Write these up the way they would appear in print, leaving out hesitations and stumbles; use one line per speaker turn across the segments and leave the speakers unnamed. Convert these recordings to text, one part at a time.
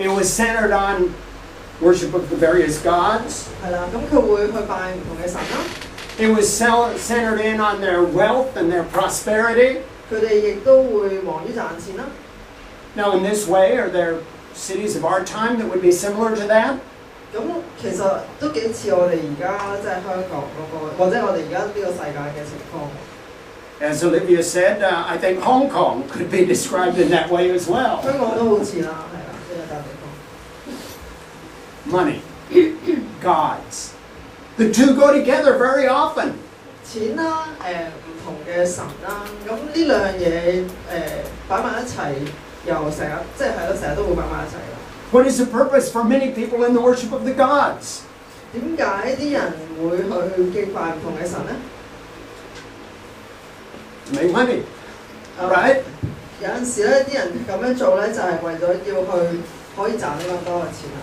It was centered on worship of the various gods.
係啦，咁佢會去拜唔同嘅神啦。
It was centered in on their wealth and their prosperity.
佢哋亦都會忙於賺錢啦。
Now, in this way, are there cities of our time that would be similar to that?
咁其實都幾似我哋而家即係香港嗰個，或者我哋而家呢個世界嘅情況。
As Olivia said, I think Hong Kong could be described in that way as well.
香港都好似啦，係啦，呢個笪地方。
Money, gods. The two go together very often.
錢啦，唔同嘅神啦，咁呢兩樣嘢擺埋一齊，又成日即係咯，成日都會擺埋一齊啦。
What is the purpose for many people in the worship of the gods?
點解啲人會去敬拜唔同嘅神咧？
To make money, right?
有陣時咧，啲人咁樣做咧，就係為咗要去可以賺呢咁多嘅錢啦。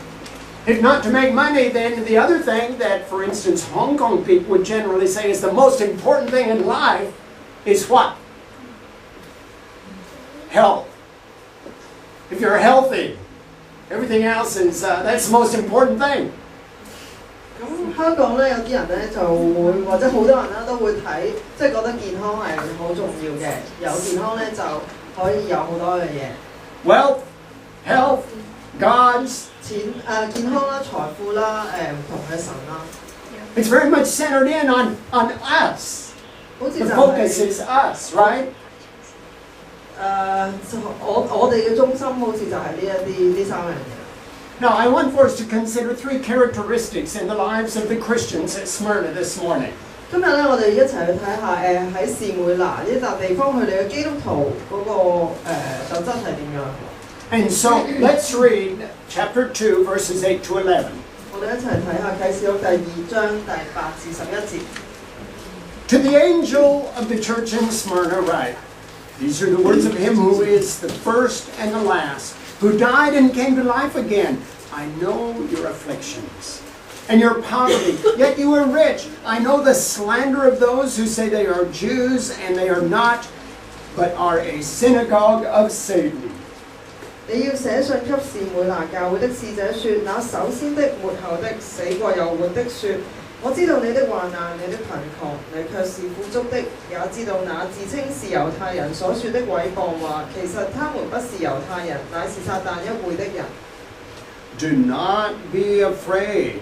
If not to make money, then the other thing that, for instance, Hong Kong people would generally say is the most important thing in life is what? Health. If you're healthy, everything else is, that's the most important thing.
咁香港咧，有啲人咧就會，或者好多人啦都會睇，即係覺得健康係好重要嘅。有健康咧就可以有好多樣嘢。
Wealth, health, gods.
健康啦、財富啦、唔同嘅神啦。
It's very much centered in on us.
好似
The
就
focus
係
is us, right?
我哋嘅中心好似就係呢三樣嘢。
Now, I want for us to consider three characteristics in the lives of the Christians at Smyrna this morning.
今日咧，我哋一齊去睇下喺士每拿呢笪地方，佢哋嘅基督徒嗰個特質係點樣。
And so, let's read chapter 2, verses 8 to 11.
我哋一齊睇下啟示錄第2章第8至11節。
To the angel of the church in Smyrna write, these are the words of him who is the first and the last, who died and came to life again. I know your afflictions and your poverty, yet you are rich. I know the slander of those who say they are Jews and they are not, but are a synagogue of Satan.
你要寫信給士每拿教會的使者說：那首先的、末後的、死過又活的說，我知道你的患難、你的貧窮，你卻是富足的；也知道那自稱是猶太人所說的毀謗話，其實他們不是猶太人，乃是撒但一會的人。
Do not be afraid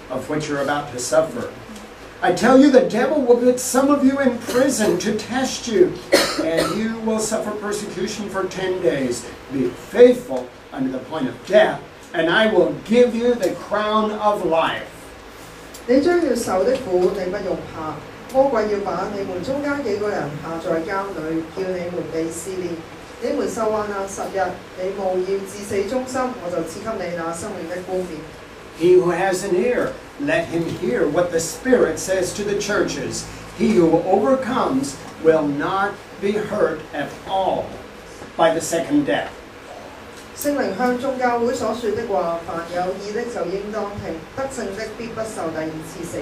of what you're about to suffer. I tell you, the devil will put some of you in prison to test you, and you will suffer persecution for 10 days. Be faithful unto the point of death, and I will give you the crown of life.
你將要受的苦，你不用怕。魔鬼要把你們中間幾個人下在監裏，叫你們被試煉。你們受患難10日，你務要至死忠心，我就賜給你那生命的冠冕。
He who has an ear, let him hear what the Spirit says to the churches. He who overcomes will not be hurt at all by the second death.
聖靈向眾教會所說的話，凡有耳的就應當聽，得勝的必不受第二次死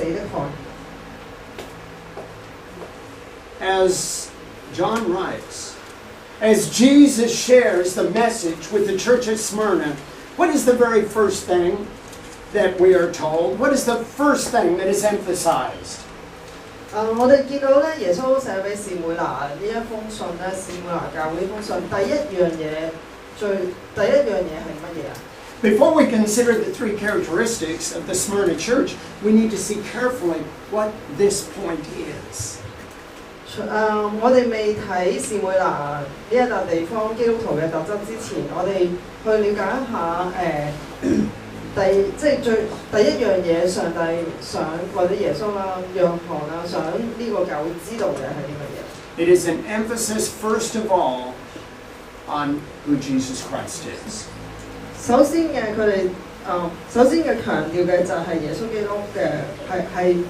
的害。
As John writes, as Jesus shares the message with the church at Smyrna, what is the very first thing that we are told? What is the first thing that is emphasized?
我哋見到咧，耶穌寫俾士每拿呢一封信咧，士每拿教會呢封信，第一樣嘢係乜嘢啊？
Before we consider the three characteristics of the Smyrna church, we need to see carefully what this point is.
我哋未睇士每拿呢一笪地方基督徒嘅特質之前，我哋去了解一下第一樣嘢，上帝想或者耶穌啦、約翰啦，想呢個教會知道嘅係啲乜嘢
It is an emphasis, first of all, on who Jesus Christ is.
首先嘅強調嘅就係耶穌基督嘅係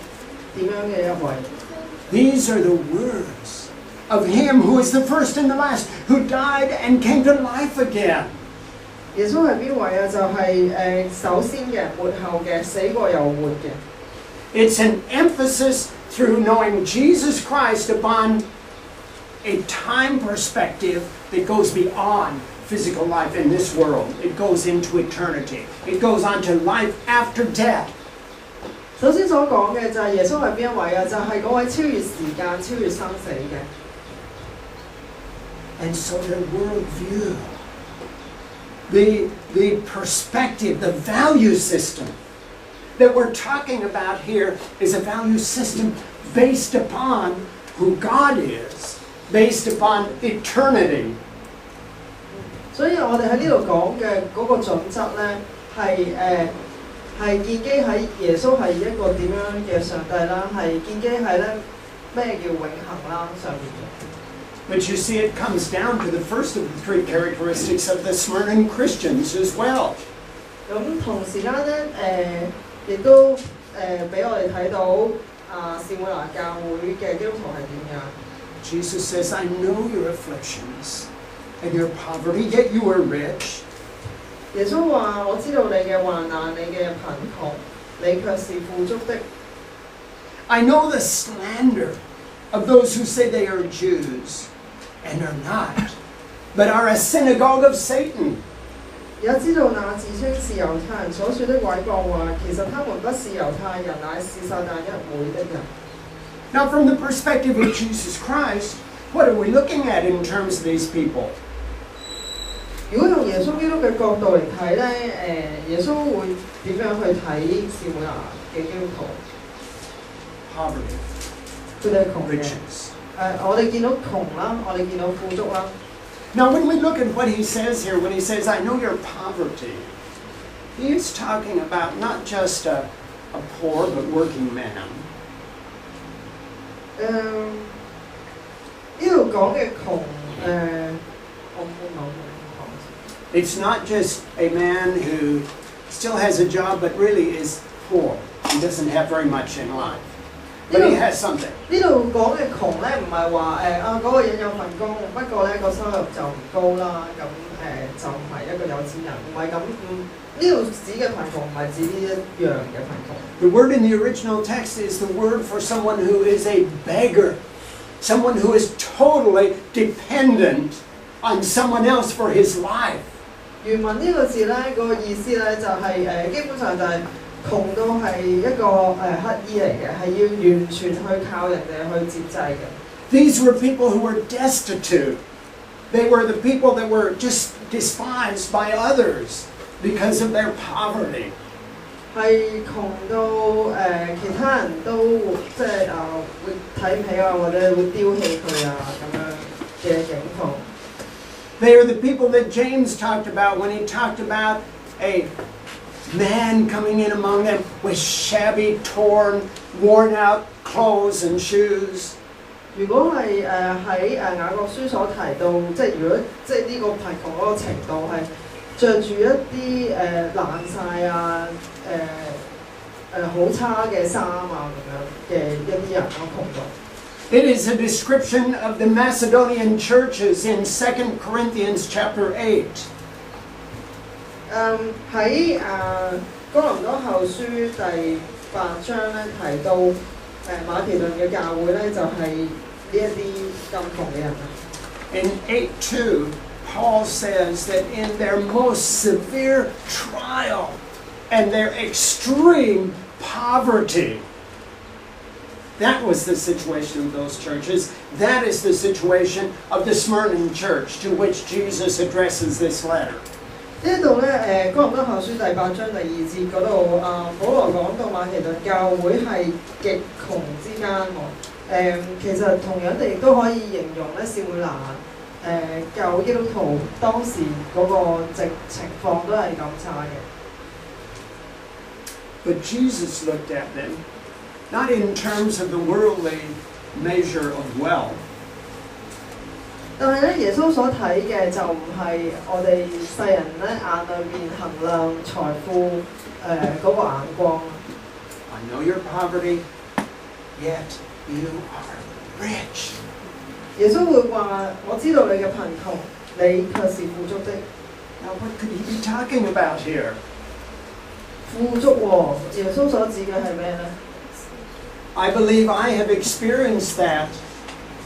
點樣嘅一位。
These are the words of him who is the first and the last, who died and came to life again.
耶穌係邊位啊？就係首先嘅、末後嘅、死過又活嘅。
It's an emphasis through knowing Jesus Christ upon a time perspective that goes beyond physical life in this world. It goes into eternity. It goes on to life after death.
首先所講嘅就係耶穌係邊一位啊？就係嗰位超越時間、超越生死嘅。
And so their worldview, the perspective, the value system that we're talking about here is a value system based upon who God is, based upon eternity.
所以我哋喺呢度講嘅嗰個準則咧，係建基喺耶穌係一個點樣嘅上帝啦，係建基喺咧咩叫永恆啦上面嘅。
But you see, it comes down to the first of the three characteristics of the Smyrna Christians as well.
咁同時間咧，亦都俾我哋睇到士每拿教會嘅基督徒係點樣。
Jesus says, I know your afflictions and your poverty, yet you are rich.
耶穌話：我知道你嘅患難，你嘅貧窮，你卻是富足的。
I know the slander of those who say they are Jews and are not, but are a synagogue of Satan.
也知道那自稱是猶太人所說的毀謗話，其實他們不是猶太人，乃是撒但一會的人。
Now, from the perspective of Jesus Christ, what are we looking at in terms of these people?
如果用耶穌基督嘅角度嚟睇咧，耶穌會點樣去睇士每拿嘅基督徒
Poverty,
佢哋係窮嘅。
riches.
我哋見到窮啦，我哋見到富足啦。
Now, when we look at what he says here, when he says, I know your poverty, he is talking about not just a poor but working man.
呢度講嘅窮，我唔好講。
It's not just a man who still has a job but really is poor. He doesn't have very much in life. But he has something.
呢度講嘅窮咧，唔係話嗰個人有份工，不過咧個收入就唔高啦，咁就唔係一個有錢人，唔係咁。呢度指嘅貧窮唔係指呢一樣嘅貧窮。
The word in the original text is the word for someone who is a beggar, someone who is totally dependent on someone else for his life.
原文呢個字咧，個意思咧就係基本上就係窮到係一個乞衣嚟嘅，係要完全去靠人哋去接濟嘅。
These were people who were destitute. They were the people that were just despised by others because of their poverty.
係窮到其他人都即係會睇唔起啊，或者會丟棄佢啊咁樣嘅境況。
They are the people that James talked about when he talked about a man coming in among them with shabby, torn, worn out clothes and shoes.
如果係喺雅各書所提到，即係如果即係呢個貧窮嗰個程度係着住一啲爛晒啊好差嘅衫啊咁樣嘅一啲人咯，窮到。
It is a description of the Macedonian churches in 2 Corinthians chapter 8.
喺哥林多後書第8章咧提到馬其頓嘅教會咧就係呢一啲咁窮嘅人啊。
In 8:2, Paul says that in their most severe trial and their extreme poverty, that was the situation of those churches. That is the situation of the Smyrna church to which Jesus addresses this letter.
呢度咧哥林多後書第8章第2節嗰度保羅講到馬其頓教會係極窮之間喎。其實同樣地亦都可以形容咧士每拿教會基督徒當時嗰個情況都係咁差嘅。
But Jesus looked at them not in terms of the worldly measure of wealth.
但係咧，耶穌所睇嘅就唔係我哋世人咧眼裏面衡量財富嗰個眼光。
I know your poverty, yet you are rich.
耶穌會話：我知道你嘅貧窮，你卻是富足的。
Now, what could he be talking about here?
富足喎，耶穌所指嘅係咩咧？
I believe I have experienced that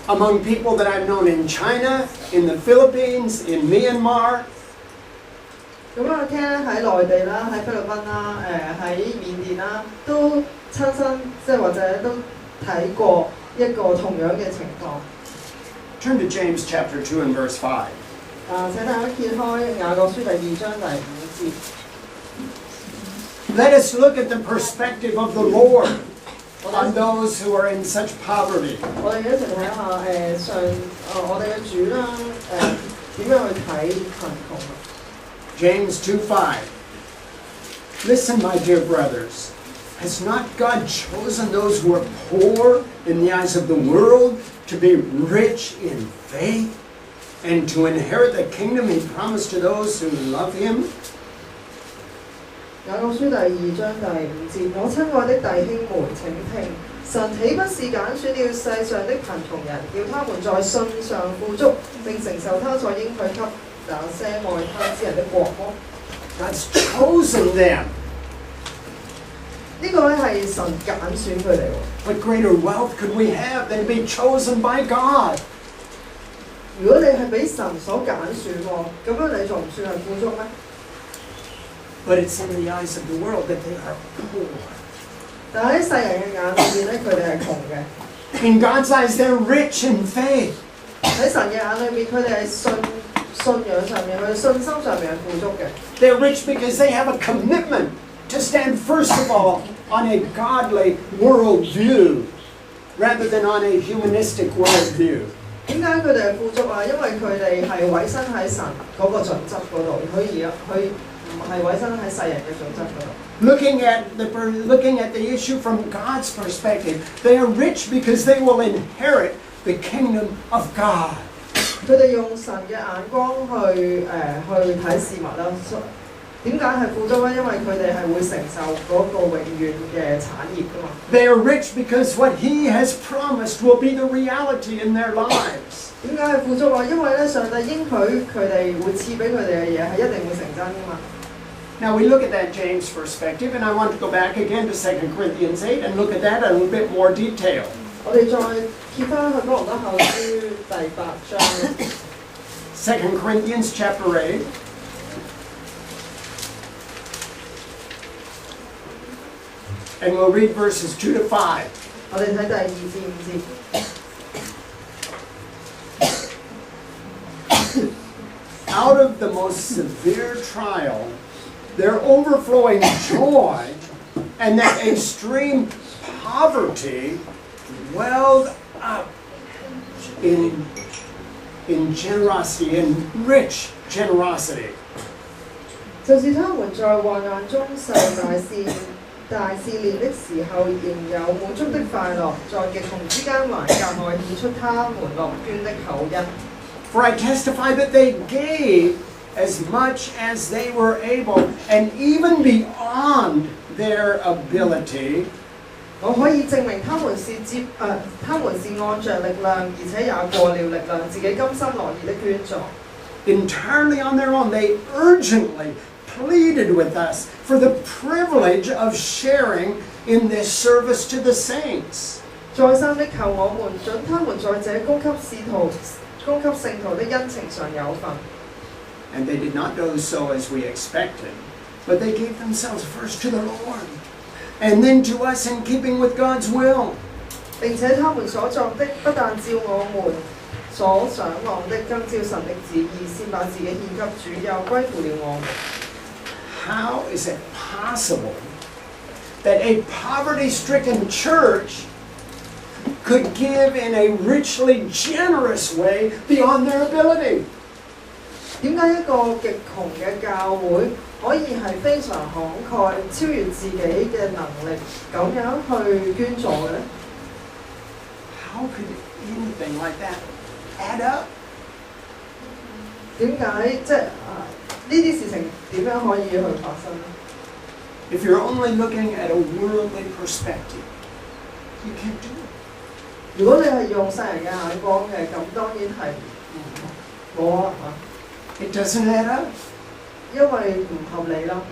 among people that I've known in China, in the Philippines, in Myanmar.
咁我聽喺內地啦，喺菲律賓啦，喺緬甸啦，都親身即係或者都睇過一個同樣嘅情況。
Turn to James chapter 2 and verse 5.
請大家揭開雅各書第2章第5節。
Let us look at the perspective of the Lord on those who are in such poverty.
我哋一齊睇下我哋嘅主啦，點樣去睇貧窮啊？
James 2:5. Listen, my dear brothers, has not God chosen those who are poor in the eyes of the world to be rich in faith and to inherit the kingdom he promised to those who love him?
雅各書第2章第5節，我親愛的弟兄們，請聽，神豈不是揀選了世上的貧窮人，叫他們在信上富足，並承受他所應許給那些愛他之人的國麼？
God's chosen them.
呢個咧係神揀選佢哋喎。
What greater wealth could we have than to be chosen by God?
如果你係俾神所揀選喎，咁樣你仲唔算係富足咩？
But it's in the eyes of the world that they are poor.
但喺世人嘅眼裏面咧，佢哋係窮嘅。
In God's eyes, they're rich in faith.
喺神嘅眼裏面，佢哋係信仰上面，佢哋信心上面係富足嘅。
They're rich because they have a commitment to stand first of all on a godly worldview rather than on a humanistic worldview.
點解佢哋係富足啊？因為佢哋係委身喺神嗰個準則嗰度，佢唔係委身喺世人嘅準則嗰度。
Looking at the issue from God's perspective, they are rich because they will inherit the kingdom of God.
佢哋用神嘅眼光去睇事物啦。點解係富足咧？因為佢哋係會承受嗰個永遠嘅產業㗎嘛。
They are rich because what He has promised will be the reality in their lives.
點解係富足啊？因為咧上帝應許佢哋會賜俾佢哋嘅嘢係一定會成真㗎嘛。
Now we look at that James perspective, and I want to go back again to 2 Corinthians 8 and look at that in a little bit more detail.
我哋再揭翻去哥林多後書第8章。
2 Corinthians chapter 8. And we'll read verses 2 to 5.
我哋睇第2至5節。
Out of the most severe trial, their overflowing joy and that extreme poverty welled up in generosity, in rich generosity.
就是他們在患難中受大試煉的時候，仍有滿足的快樂，在極窮之間還格外顯出他們樂捐的厚恩。
For I testify that they gave as much as they were able, and even beyond their ability.
我可以證明他們是按着力量，而且也過了力量，自己甘心樂意的捐助。
Entirely on their own, they urgently pleaded with us for the privilege of sharing in this service to the saints.
再三的求我們准他們在這供給聖徒的恩情上有份。
And they did not do so as we expected, but they gave themselves first to the Lord, and then to us in keeping with God's will.
並且他們所作的不但照我們所想望的，更照神的旨意，先把自己獻給主，又歸附了我們。
How is it possible that a poverty-stricken church could give in a richly generous way beyond their ability?
點解一個極窮嘅教會可以係非常慷慨，超越自己嘅能力，咁樣去捐助嘅咧？
How could anything like that add up?
點解呢啲事情點樣可以去發生咧？
If you're only looking at a worldly perspective, you can't do it.
如果你係用世人嘅眼光嘅，咁當然係冇可能啦。
It doesn't add up.
因為唔合理啦。